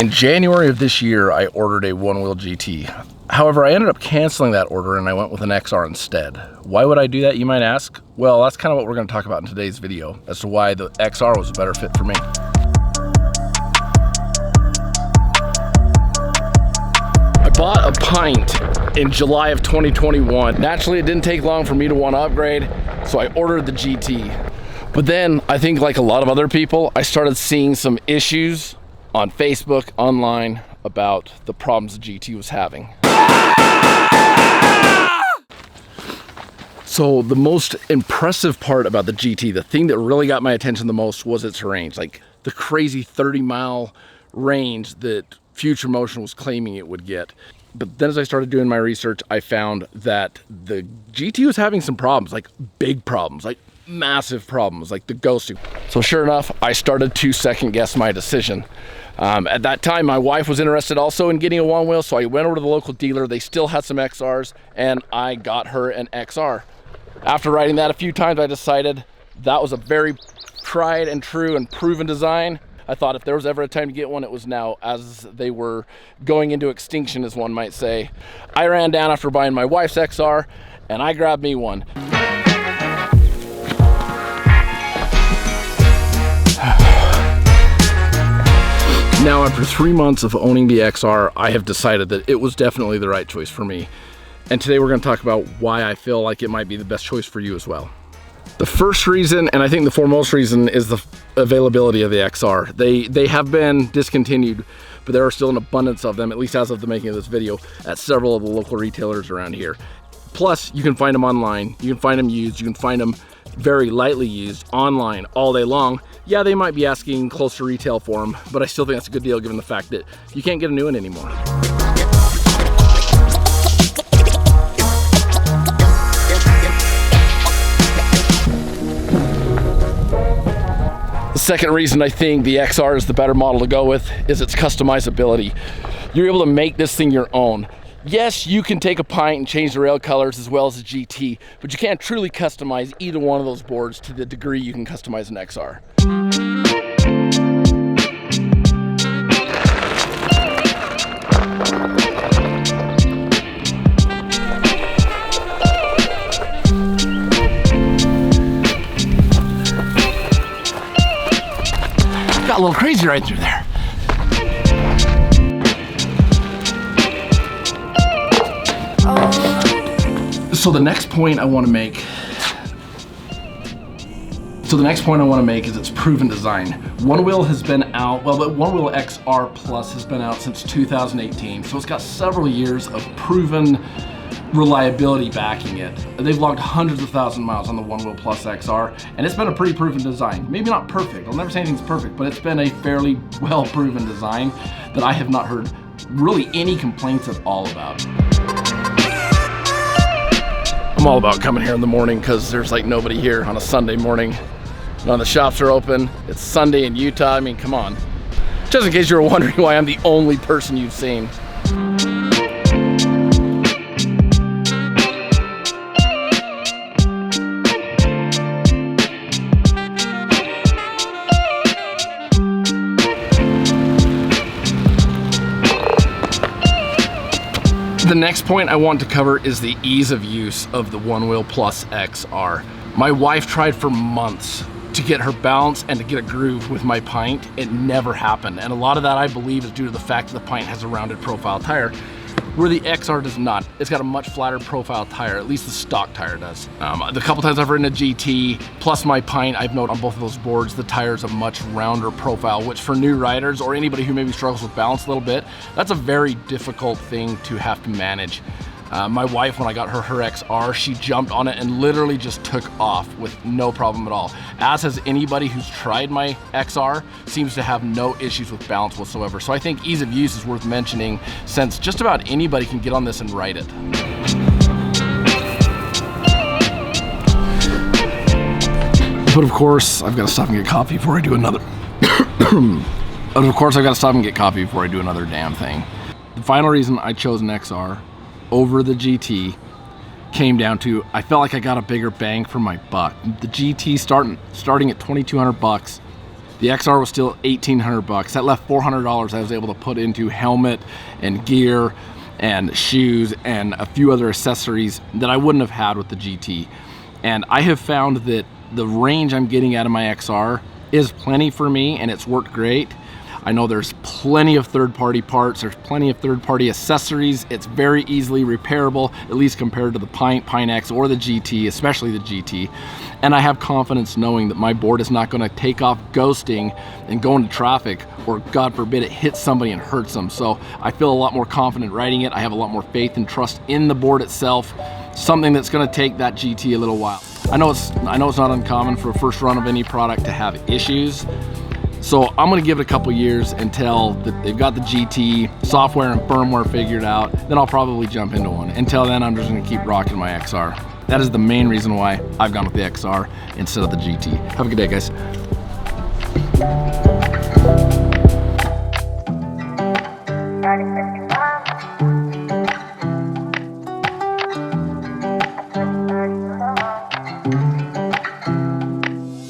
In January of this year, I ordered a one-wheel GT. However, I ended up canceling that order and I went with an XR instead. Why would I do that, you might ask? Well, that's kind of what we're going to talk about in today's video, as to why the XR was a better fit for me. I bought a pint in July of 2021. Naturally, it didn't take long for me to want to upgrade, so I ordered the GT. But then, I think like a lot of other people, I started seeing some issues on Facebook, online, about the problems the GT was having. So the most impressive part about the GT, the thing that really got my attention the most, was its range. Like the crazy 30-mile range that Future Motion was claiming it would get. But then as I started doing my research, I found that the GT was having some problems, like big problems, like massive problems, like the ghosting. So sure enough, I started to second guess my decision. At that time, my wife was interested also in getting a one wheel, so I went over to the local dealer. They still had some XRs, and I got her an XR. After riding that a few times, I decided that was a very tried and true and proven design. I thought if there was ever a time to get one, it was now, as they were going into extinction, as one might say. I ran down after buying my wife's XR, and I grabbed me one. Now, after 3 months of owning the XR, I have decided that it was definitely the right choice for me. And today we're going to talk about why I feel like it might be the best choice for you as well. The first reason, and I think the foremost reason, is the availability of the XR. They have been discontinued, but there are still an abundance of them, at least as of the making of this video, at several of the local retailers around here. Plus, you can find them online, you can find them used, you can find them very lightly used online all day long. Yeah, they might be asking close to retail for them, but I still think that's a good deal given the fact that you can't get a new one anymore. The second reason I think the XR is the better model to go with is its customizability. You're able to make this thing your own. Yes, you can take a pint and change the rail colors as well as the GT, but you can't truly customize either one of those boards to the degree you can customize an XR. Got a little crazy right through there. So the next point I want to make is its proven design. One Wheel has been out, well, the One Wheel XR Plus has been out since 2018, so it's got several years of proven reliability backing it. They've logged hundreds of thousands of miles on the One Wheel Plus XR, and it's been a pretty proven design. Maybe not perfect, I'll never say anything's perfect, but it's been a fairly well proven design that I have not heard really any complaints at all about. I'm all about coming here in the morning because there's like nobody here on a Sunday morning. None of the shops are open. It's Sunday in Utah. I mean, come on. Just in case you were wondering why I'm the only person you've seen. The next point I want to cover is the ease of use of the One Wheel Plus XR. My wife tried for months to get her balance and to get a groove with my pint. It never happened. And a lot of that, I believe, is due to the fact that the pint has a rounded profile tire, where the XR does not. It's got a much flatter profile tire, at least the stock tire does. The couple times I've ridden a GT, plus my pint, I've noted on both of those boards, the tire's a much rounder profile, which for new riders or anybody who maybe struggles with balance a little bit, that's a very difficult thing to have to manage. My wife, when I got her XR, she jumped on it and literally just took off with no problem at all. As has anybody who's tried my XR, seems to have no issues with balance whatsoever. So I think ease of use is worth mentioning, since just about anybody can get on this and ride it. But of course, I've got to stop and get coffee before I do another. But of course, I've got to stop and get coffee before I do another damn thing. The final reason I chose an XR over the GT came down to, I felt like I got a bigger bang for my buck. The GT starting at $2,200, the The XR was still $1,800. That left $400 I was able to put into helmet and gear and shoes and a few other accessories that I wouldn't have had with the GT. And I have found that the range I'm getting out of my XR is plenty for me, and it's worked great. I know there's plenty of third-party parts, there's plenty of third-party accessories. It's very easily repairable, at least compared to the Pint X, or the GT, especially the GT. And I have confidence knowing that my board is not gonna take off ghosting and go into traffic, or God forbid it hits somebody and hurts them. So I feel a lot more confident riding it. I have a lot more faith and trust in the board itself, something that's gonna take that GT a little while. I know it's not uncommon for a first run of any product to have issues. So I'm gonna give it a couple years until they've got the GT software and firmware figured out. Then I'll probably jump into one. Until then, I'm just gonna keep rocking my XR. That is the main reason why I've gone with the XR instead of the GT. Have a good day, guys.